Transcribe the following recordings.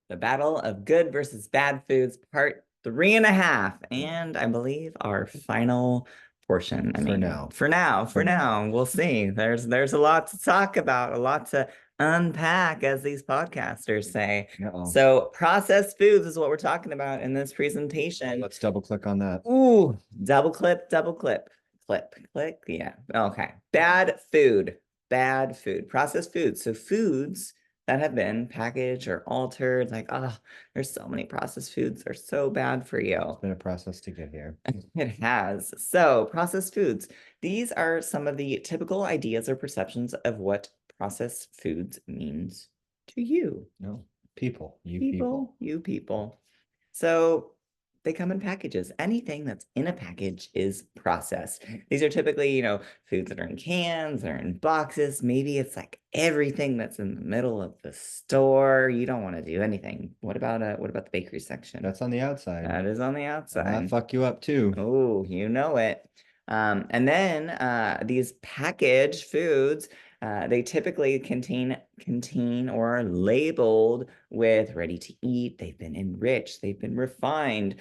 The Battle of Good versus Bad Foods, part 3.5. And I believe our final portion. For now. For now, we'll see. There's a lot to talk about, a lot to unpack, as these podcasters say. Uh-oh. So processed foods is what we're talking about in this presentation. Let's double click on that. Ooh, double clip, click. Yeah. Okay. Bad food, processed foods. So foods that have been packaged or altered, like, oh, there's so many processed foods. They're so bad for you. It's been a process to get here. It has. So processed foods, these are some of the typical ideas or perceptions of what processed foods means to you. No, people, you people. So they come in packages. Anything that's in a package is processed. These are typically, foods that are in cans or in boxes. Maybe it's like everything that's in the middle of the store. You don't want to do anything. What about the bakery section? That's on the outside. That is on the outside. That fuck you up too. Oh, you know it. And then these packaged foods, they typically contain or are labeled with ready to eat. They've been enriched. They've been refined.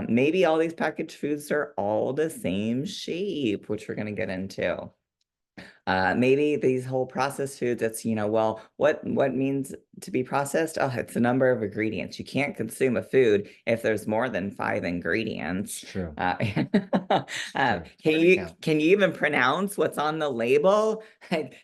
Maybe all these packaged foods are all the same shape, which we're going to get into. Maybe these whole processed foods, it's, well, what means to be processed? Oh, it's the number of ingredients. You can't consume a food if there's more than 5 ingredients. True. Can you even pronounce what's on the label?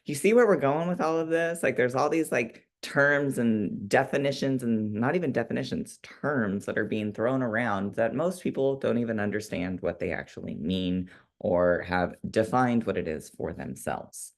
You see where we're going with all of this? Like, there's all these like terms and definitions, and not even definitions, terms that are being thrown around that most people don't even understand what they actually mean or have defined what it is for themselves.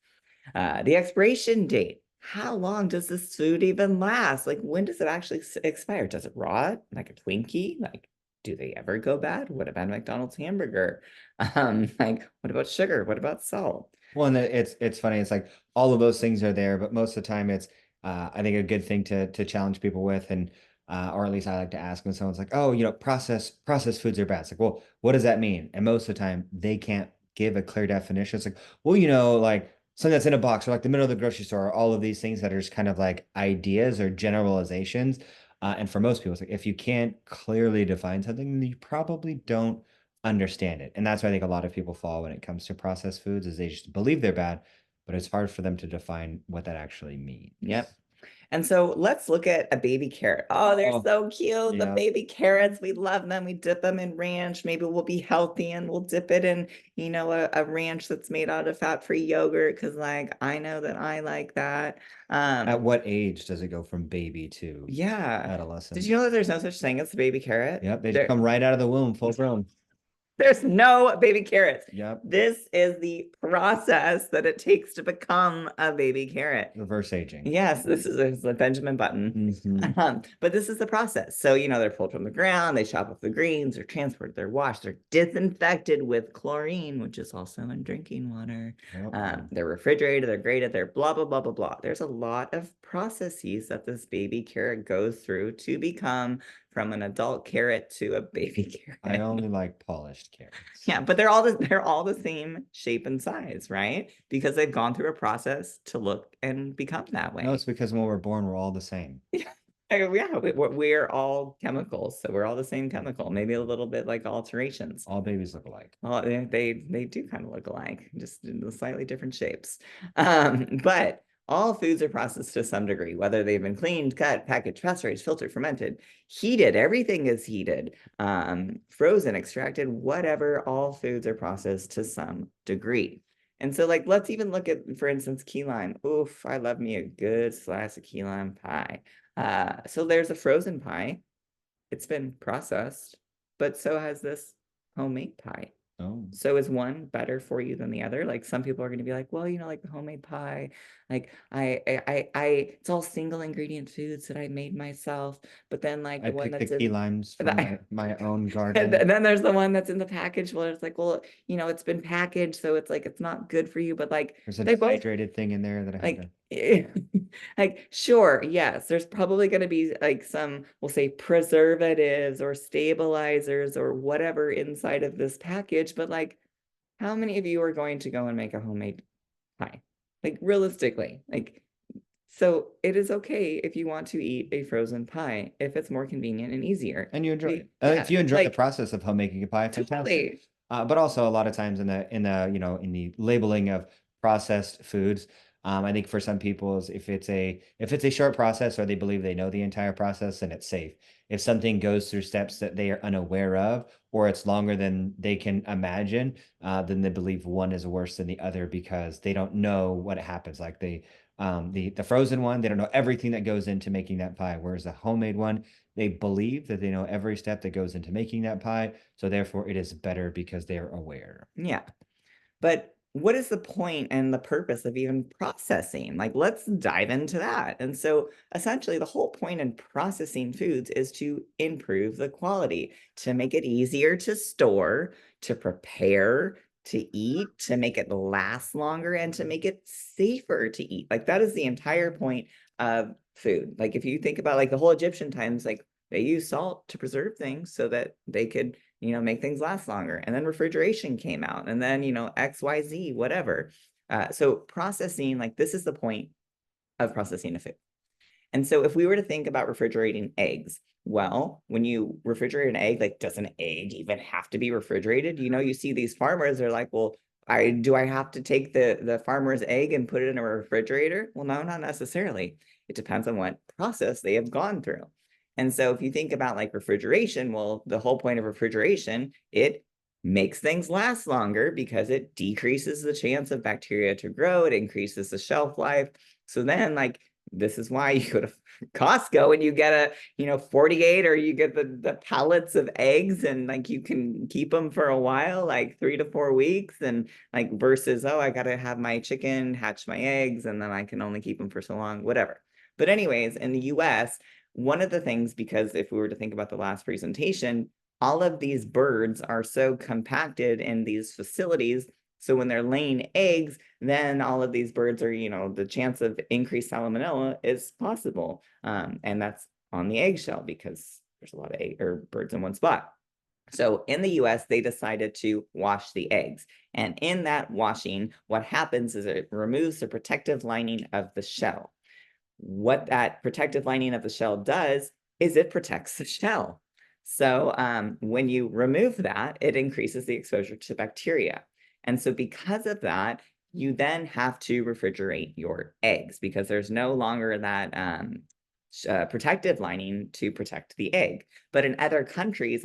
The expiration date. How long does this food even last? Like, when does it actually expire? Does it rot like a Twinkie? Like, do they ever go bad? What about McDonald's hamburger? Like, what about sugar? What about salt? Well, and it's funny. It's like all of those things are there, but most of the time it's I think a good thing to challenge people with, and or at least I like to ask when someone's like, oh, processed foods are bad. It's like, well, what does that mean? And most of the time they can't give a clear definition. It's like, well, like something that's in a box or like the middle of the grocery store, all of these things that are just kind of like ideas or generalizations. And for most people, it's like if you can't clearly define something, then you probably don't understand it. And that's why I think a lot of people fall when it comes to processed foods is they just believe they're bad, but it's hard for them to define what that actually means. Yep. And so let's look at a baby carrot. Oh, they're so cute. The baby carrots, we love them. We dip them in ranch. Maybe we'll be healthy and we'll dip it in, a ranch that's made out of fat-free yogurt. Cause like, I know that I like that. At what age does it go from baby to adolescent? Did you know that there's no such thing as a baby carrot? Yep. They just come right out of the womb, full grown. There's no baby carrots. Yep. This is the process that it takes to become a baby carrot. Reverse aging. Yes, this is a Benjamin Button. But this is the process. So, they're pulled from the ground, they chop up the greens, they're transported, they're washed, they're disinfected with chlorine, which is also in drinking water. They're refrigerated, they're grated, they're blah, blah, blah, blah, blah. There's a lot of processes that this baby carrot goes through to become from an adult carrot to a baby carrot. I only like polished carrots. Yeah, but they're all the same shape and size, right? Because they've gone through a process to look and become that way. No, it's because when we're born, we're all the same. Yeah, we're all chemicals, so we're all the same chemical. Maybe a little bit like alterations. All babies look alike. Well, they do kind of look alike, just in slightly different shapes. But all foods are processed to some degree, whether they've been cleaned, cut, packaged, pasteurized, filtered, fermented, heated. Everything is heated, frozen, extracted, whatever. All foods are processed to some degree. And so, like, let's even look at, for instance, key lime. Oof, I love me a good slice of key lime pie. So there's a frozen pie. It's been processed, but so has this homemade pie. Oh. So is one better for you than the other? Like, some people are going to be like, well, like the homemade pie, like it's all single ingredient foods that I made myself. But then like I picked the key limes from my own garden. And then there's the one that's in the package where it's like, well, it's been packaged, so it's like it's not good for you. But like there's a dehydrated thing in there that I like like, sure, yes, there's probably going to be like some, we'll say, preservatives or stabilizers or whatever inside of this package, but like, how many of you are going to go and make a homemade pie? Like, realistically, like So it is okay if you want to eat a frozen pie if it's more convenient and easier. And you enjoy it. If Yeah, you enjoy the like process of homemaking a pie, fantastic. totally. But also a lot of times in the labeling of processed foods, I think for some people is if it's a short process or they believe they know the entire process, then it's safe. If something goes through steps that they are unaware of, or it's longer than they can imagine, then they believe one is worse than the other because they don't know what happens. Like the frozen one, they don't know everything that goes into making that pie, whereas the homemade one, they believe that they know every step that goes into making that pie, so therefore it is better because they're aware. Yeah. But what is the point and the purpose of even processing? Like, let's dive into that. And so, essentially, the whole point in processing foods is to improve the quality, to make it easier to store, to prepare, to eat, to make it last longer, and to make it safer to eat. Like, that is the entire point of food. Like, if you think about like the whole Egyptian times, like they used salt to preserve things so that they could make things last longer. And then refrigeration came out, and then, XYZ, whatever. So processing, like this is the point of processing a food. And so if we were to think about refrigerating eggs, well, when you refrigerate an egg, like does an egg even have to be refrigerated? You see these farmers are like, well, I have to take the farmer's egg and put it in a refrigerator? Well, no, not necessarily. It depends on what process they have gone through. And so if you think about like refrigeration, well, the whole point of refrigeration, it makes things last longer because it decreases the chance of bacteria to grow, it increases the shelf life. So then like this is why you go to Costco and you get a, 48, or you get the pallets of eggs, and like you can keep them for a while, like 3 to 4 weeks, and like versus, oh, I gotta have my chicken hatch my eggs and then I can only keep them for so long, whatever. But anyways, in the US, one of the things, because if we were to think about the last presentation, all of these birds are so compacted in these facilities. So when they're laying eggs, then all of these birds are, the chance of increased salmonella is possible. And that's on the eggshell because there's a lot of egg or birds in one spot. So in the US, they decided to wash the eggs. And in that washing, what happens is it removes the protective lining of the shell. What that protective lining of the shell does is it protects the shell. So when you remove that, it increases the exposure to bacteria. And so because of that, you then have to refrigerate your eggs because there's no longer that protective lining to protect the egg. But in other countries,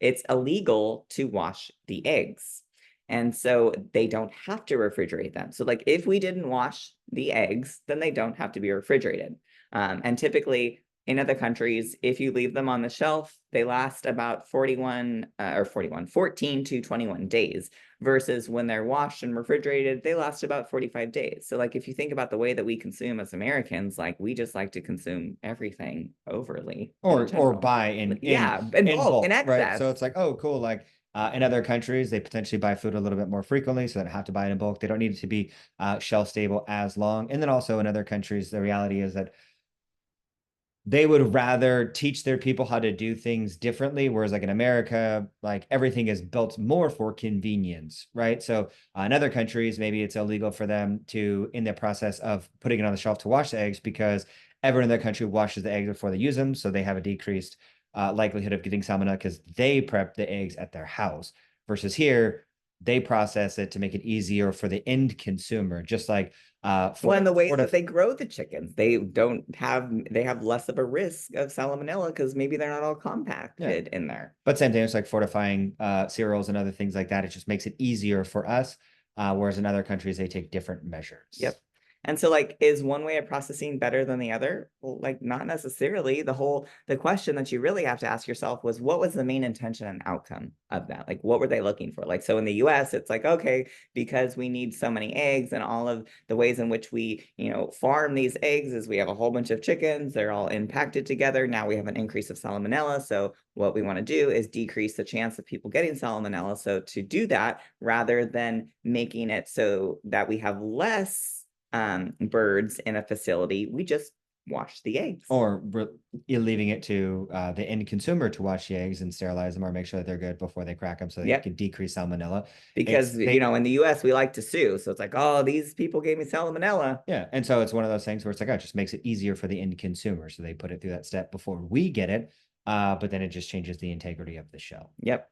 it's illegal to wash the eggs. And so they don't have to refrigerate them. So like if we didn't wash the eggs, then they don't have to be refrigerated. And typically in other countries, if you leave them on the shelf, they last about 14 to 21 days, versus when they're washed and refrigerated, they last about 45 days. So like if you think about the way that we consume as Americans, like we just like to consume everything overly in Or general. buy Yeah, in in bulk, in bulk, right? excess. So it's like, oh, cool. Like in other countries, they potentially buy food a little bit more frequently, so they don't have to buy it in bulk. They don't need it to be shelf stable as long. And then also in other countries, the reality is that they would rather teach their people how to do things differently, whereas like in America, like everything is built more for convenience, right? So in other countries, maybe it's illegal for them to, in the process of putting it on the shelf, to wash the eggs because everyone in their country washes the eggs before they use them, so they have a decreased likelihood of getting salmonella because they prep the eggs at their house. Versus here, they process it to make it easier for the end consumer, just like Well, and the ways that fortif they grow the chickens, they have less of a risk of salmonella because maybe they're not all yeah. compacted in there. But same thing, it's like fortifying cereals and other things like that. It just makes it easier for us. Whereas in other countries, they take different measures. Yep. And so like is one way of processing better than the other? Well, like not necessarily. The question that you really have to ask yourself was what was the main intention and outcome of that? Like what were they looking for? Like so in the US, it's like, okay, because we need so many eggs and all of the ways in which we, farm these eggs is we have a whole bunch of chickens, they're all impacted together. Now we have an increase of salmonella. So what we want to do is decrease the chance of people getting salmonella. So to do that, rather than making it so that we have less birds in a facility, we just wash the eggs. Or you're leaving it to the end consumer to wash the eggs and sterilize them or make sure that they're good before they crack them so that you can decrease salmonella. Because, in the US, we like to sue. So it's like, oh, these people gave me salmonella. Yeah. And so it's one of those things where it's like, oh, it just makes it easier for the end consumer. So they put it through that step before we get it. But then it just changes the integrity of the shell. Yep.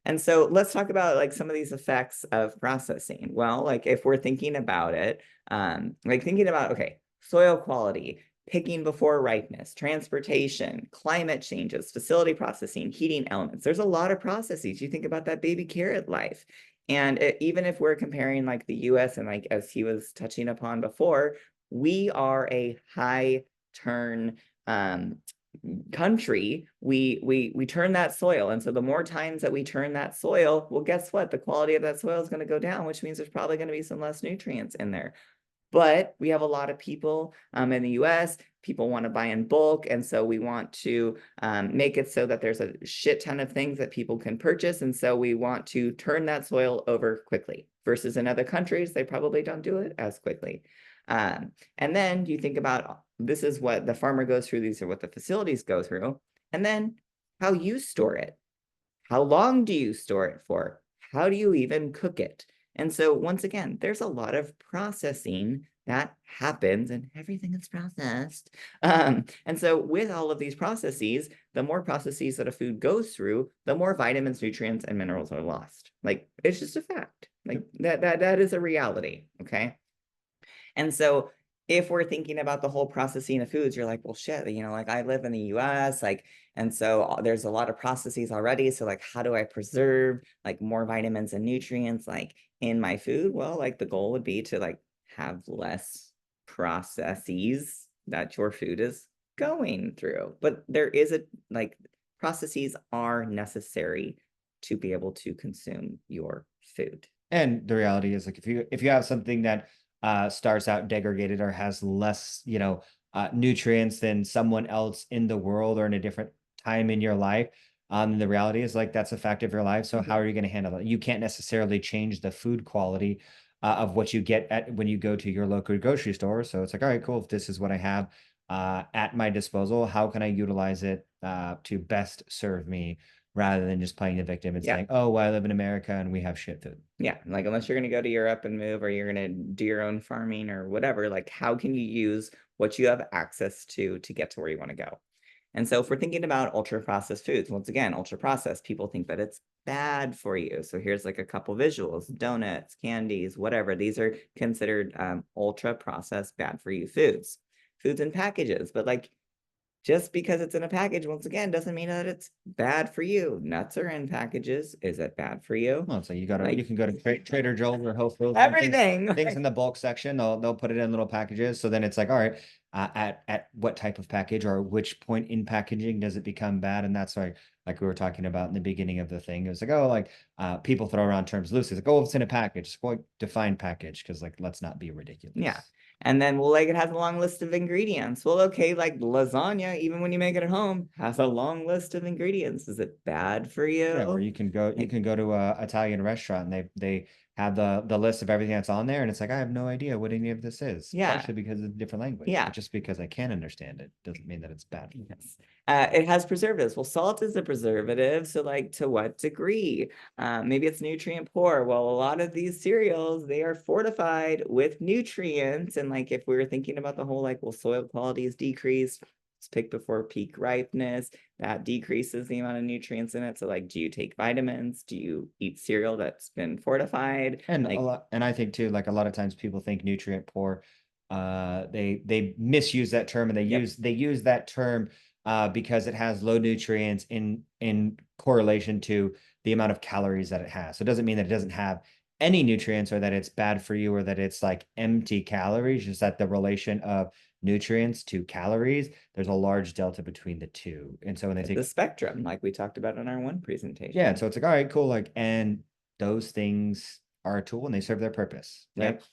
And so let's talk about like some of these effects of processing. Well, like if we're thinking about it, okay, soil quality, picking before ripeness, transportation, climate changes, facility processing, heating elements. There's a lot of processes. You think about that baby carrot life. And even if we're comparing like the US and like as he was touching upon before, we are a high turn country. We turn that soil, and so the more times that we turn that soil, well, guess what, the quality of that soil is going to go down, which means there's probably going to be some less nutrients in there. But we have a lot of people in the US, people want to buy in bulk. And so we want to make it so that there's a shit ton of things that people can purchase. And so we want to turn that soil over quickly versus in other countries, they probably don't do it as quickly. And then you think about this is what the farmer goes through, these are what the facilities go through, and then how you store it. How long do you store it for? How do you even cook it? And so once again, there's a lot of processing that happens and everything is processed. And so with all of these processes, the more processes that a food goes through, the more vitamins, nutrients, and minerals are lost. Like it's just a fact. Like that is a reality. Okay. And so if we're thinking about the whole processing of foods, you're like, well, shit, like I live in the US, like, and so there's a lot of processes already. So like, how do I preserve like more vitamins and nutrients like in my food? Well, like the goal would be to like have less processes that your food is going through. But there is processes are necessary to be able to consume your food. And the reality is like if you have something that starts out degraded or has less, nutrients than someone else in the world or in a different time in your life. The reality is like that's a fact of your life. So how are you going to handle it? You can't necessarily change the food quality of what you get when you go to your local grocery store. So it's like, all right, cool. If this is what I have at my disposal, how can I utilize it to best serve me? Rather than just playing the victim and saying, oh, well, I live in America and we have shit food. Yeah. Like, unless you're going to go to Europe and move, or you're going to do your own farming or whatever, like, how can you use what you have access to get to where you want to go? And so if we're thinking about ultra processed foods, once again, ultra processed, people think that it's bad for you. So here's like a couple visuals: donuts, candies, whatever. These are considered ultra processed, bad for you foods. Foods in packages, but like, just because it's in a package, once again, doesn't mean that it's bad for you. Nuts are in packages. Is it bad for you? Well, so you can go to Trader Joe's or Whole Foods. Everything. Things in the bulk section, they'll put it in little packages. So then it's like, all right, at what type of package or which point in packaging does it become bad? And that's like we were talking about in the beginning of the thing. It was like, oh, like people throw around terms loosely. It's like, oh, it's in a package. Well, define package, because like let's not be ridiculous. Yeah. And then, well, like it has a long list of ingredients. Well, okay, like lasagna, even when you make it at home, has a long list of ingredients. Is it bad for you? Yeah, where you can go to a Italian restaurant and they have the list of everything that's on there, and it's like I have no idea what any of this is. Yeah. Partially because it's a different language. Yeah. But just because I can understand it doesn't mean that it's bad. Yes. It has preservatives. Well, salt is a preservative. So like to what degree? Maybe it's nutrient poor. Well, a lot of these cereals, they are fortified with nutrients. And like if we were thinking about the whole like, well, soil quality is decreased. It's picked before peak ripeness. That decreases the amount of nutrients in it. So like, do you take vitamins? Do you eat cereal that's been fortified? And like, and I think too, like a lot of times people think nutrient poor. They misuse that term, and they use that term because it has low nutrients in correlation to the amount of calories that it has. So it doesn't mean that it doesn't have any nutrients or that it's bad for you or that it's like empty calories, just that the relation of nutrients to calories, there's a large delta between the two. And so when they think the spectrum, like we talked about in our one presentation. Yeah, so it's like, all right, cool. Like, and those things are a tool and they serve their purpose. Right. Yep.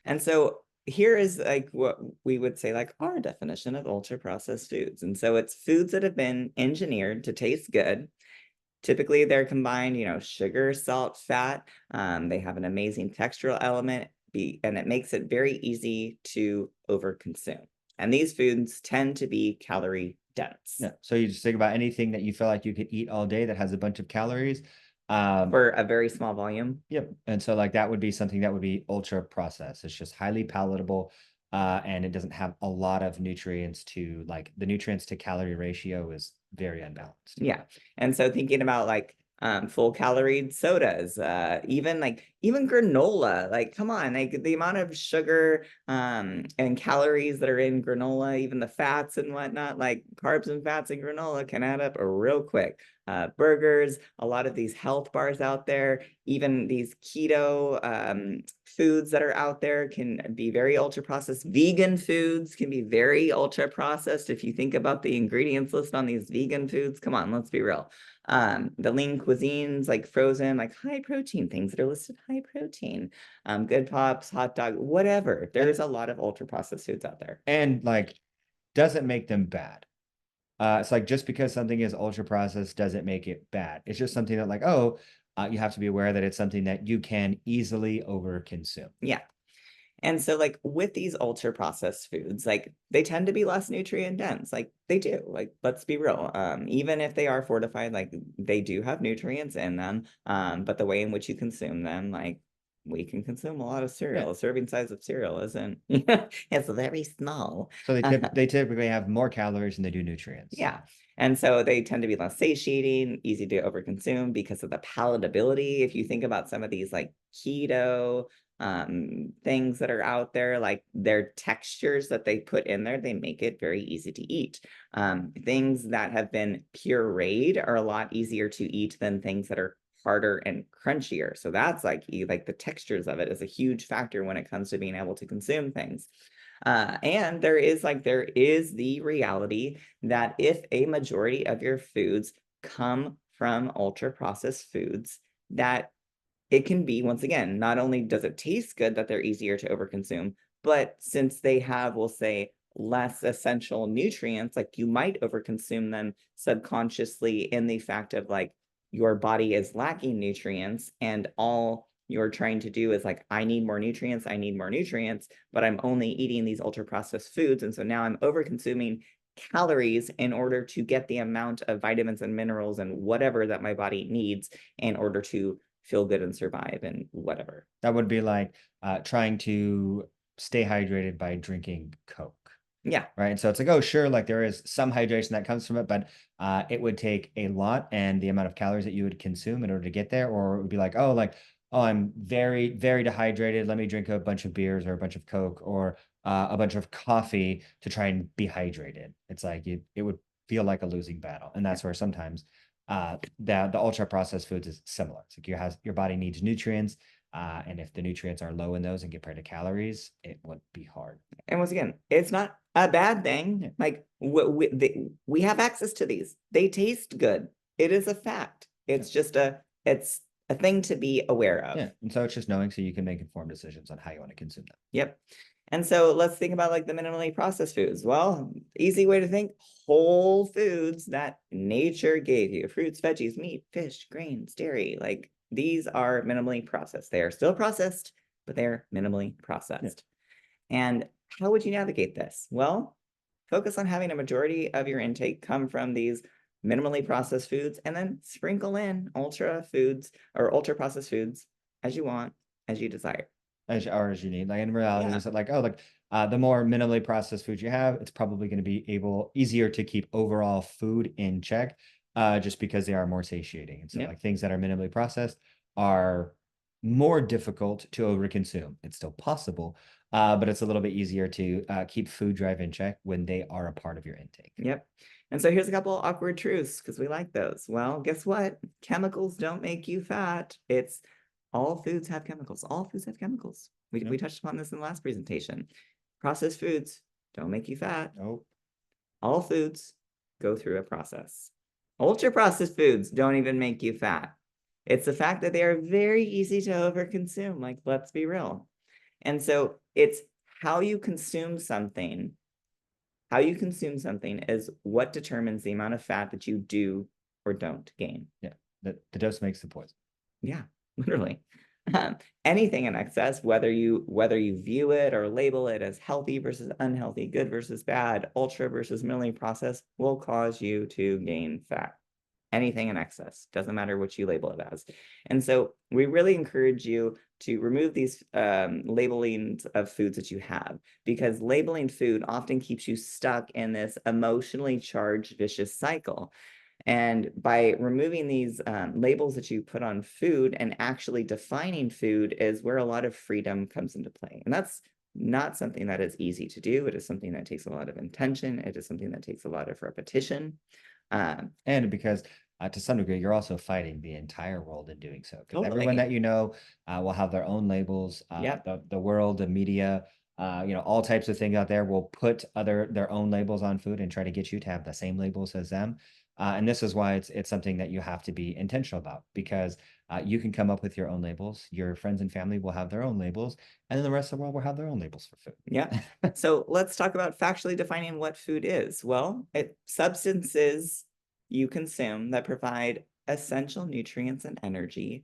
And so here is like what we would say like our definition of ultra processed foods. And so it's foods that have been engineered to taste good. Typically they're combined, sugar, salt, fat. They have an amazing textural element, and it makes it very easy to overconsume. And these foods tend to be calorie dense. Yeah. So you just think about anything that you feel like you could eat all day that has a bunch of calories. For a very small volume. Yep. And so like that would be something that would be ultra processed. It's just highly palatable. And it doesn't have a lot of nutrients to like the nutrients to calorie ratio is very unbalanced. Yeah. And so thinking about like full calorie sodas, even granola, like come on, like the amount of sugar and calories that are in granola, even the fats and whatnot, like carbs and fats in granola can add up real quick. Burgers, a lot of these health bars out there, even these keto foods that are out there can be very ultra processed. Vegan foods can be very ultra processed. If you think about the ingredients list on these vegan foods, come on, let's be real. The lean cuisines, like frozen, like high protein things that are listed high protein, good pops, hot dog, whatever. There's a lot of ultra processed foods out there. And like doesn't make them bad. It's like just because something is ultra processed doesn't make it bad. It's just something that like, oh, you have to be aware that it's something that you can easily over consume. Yeah. And so like with these ultra processed foods, like they tend to be less nutrient dense. Like they do. Like let's be real. Even if they are fortified, like they do have nutrients in them. But the way in which you consume them, like we can consume a lot of cereal. Yeah. A serving size of cereal isn't it's very small. So they typically have more calories than they do nutrients. Yeah. And so they tend to be less satiating, easy to overconsume because of the palatability. If you think about some of these like keto things that are out there, like their textures that they put in there, they make it very easy to eat. Things that have been pureed are a lot easier to eat than things that are harder and crunchier. So that's like the textures of it is a huge factor when it comes to being able to consume things. And there is the reality that if a majority of your foods come from ultra processed foods, that it can be, once again, not only does it taste good that they're easier to overconsume, but since they have, we'll say, less essential nutrients, like you might overconsume them subconsciously in the fact of like your body is lacking nutrients and all you're trying to do is like, I need more nutrients, but I'm only eating these ultra processed foods. And so now I'm over consuming calories in order to get the amount of vitamins and minerals and whatever that my body needs in order to feel good and survive and whatever. That would be like trying to stay hydrated by drinking Coke. Yeah. Right. And so it's like, oh, sure, like there is some hydration that comes from it, but it would take a lot and the amount of calories that you would consume in order to get there. Or it would be like, oh, I'm very, very dehydrated. Let me drink a bunch of beers or a bunch of Coke or a bunch of coffee to try and be hydrated. It's like it would feel like a losing battle. And that's where sometimes the ultra processed foods is similar. It's like your body needs nutrients. And if the nutrients are low in those and compared to calories, it would be hard. And once again, it's not a bad thing. Like we have access to these. They taste good. It is a fact. It's just it's a thing to be aware of. Yeah. And so it's just knowing so you can make informed decisions on how you want to consume them. Yep. And so let's think about like the minimally processed foods. Well, easy way to think, whole foods that nature gave you, fruits, veggies, meat, fish, grains, dairy, like these are minimally processed. They are still processed, but they're minimally processed. Yeah. And how would you navigate this? Well, focus on having a majority of your intake come from these minimally processed foods and then sprinkle in ultra foods or ultra processed foods as you want, as you desire. As you need. Like in reality, is that like, the more minimally processed food you have, it's probably going to be easier to keep overall food in check, just because they are more satiating. And so like things that are minimally processed are more difficult to overconsume. It's still possible, but it's a little bit easier to keep food drive in check when they are a part of your intake. Yep. And so here's a couple awkward truths because we like those. Well, guess what? Chemicals don't make you fat. It's all foods have chemicals. All foods have chemicals. We touched upon this in the last presentation. Processed foods don't make you fat. Nope. All foods go through a process. Ultra processed foods don't even make you fat. It's the fact that they are very easy to overconsume. Like, let's be real. And so it's how you consume something. How you consume something is what determines the amount of fat that you do or don't gain. Yeah. The dose makes the poison. Yeah, literally. Anything in excess, whether you view it or label it as healthy versus unhealthy, good versus bad, ultra versus minimally processed, will cause you to gain fat. Anything in excess, doesn't matter what you label it as. And so we really encourage you to remove these labelings of foods that you have, because labeling food often keeps you stuck in this emotionally charged vicious cycle. And by removing these labels that you put on food and actually defining food is where a lot of freedom comes into play. And that's not something that is easy to do. It is something that takes a lot of intention. It is something that takes a lot of repetition. And because to some degree, you're also fighting the entire world in doing so. Because everyone Totally. that you know will have their own labels. Yep. The world, the media, all types of things out there will put their own labels on food and try to get you to have the same labels as them. And this is why it's something that you have to be intentional about, because you can come up with your own labels. Your friends and family will have their own labels, and then the rest of the world will have their own labels for Yeah. food. So let's talk about factually defining what food is. Well, substances you consume that provide essential nutrients and energy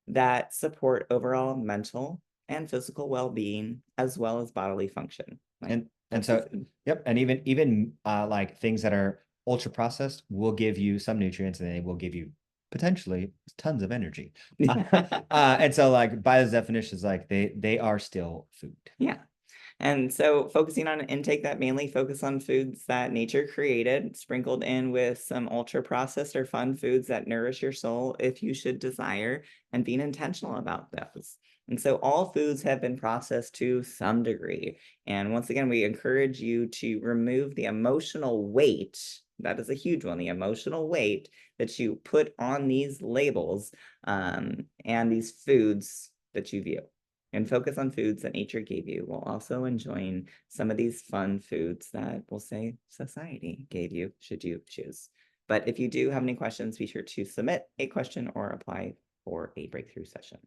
that support overall mental and physical well-being as well as bodily function. Like And that's so, food. yep, and even like things that are ultra processed will give you some nutrients, and they will give you potentially tons of energy. And so, like by those definitions, like they are still food. Yeah. And so focusing on an intake that mainly focus on foods that nature created, sprinkled in with some ultra processed or fun foods that nourish your soul if you should desire, and being intentional about those. And so all foods have been processed to some degree. And once again, we encourage you to remove the emotional weight. That is a huge one, the emotional weight that you put on these labels and these foods that you view, and focus on foods that nature gave you while also enjoying some of these fun foods that we'll say society gave you, should you choose. But if you do have any questions, be sure to submit a question or apply for a breakthrough session.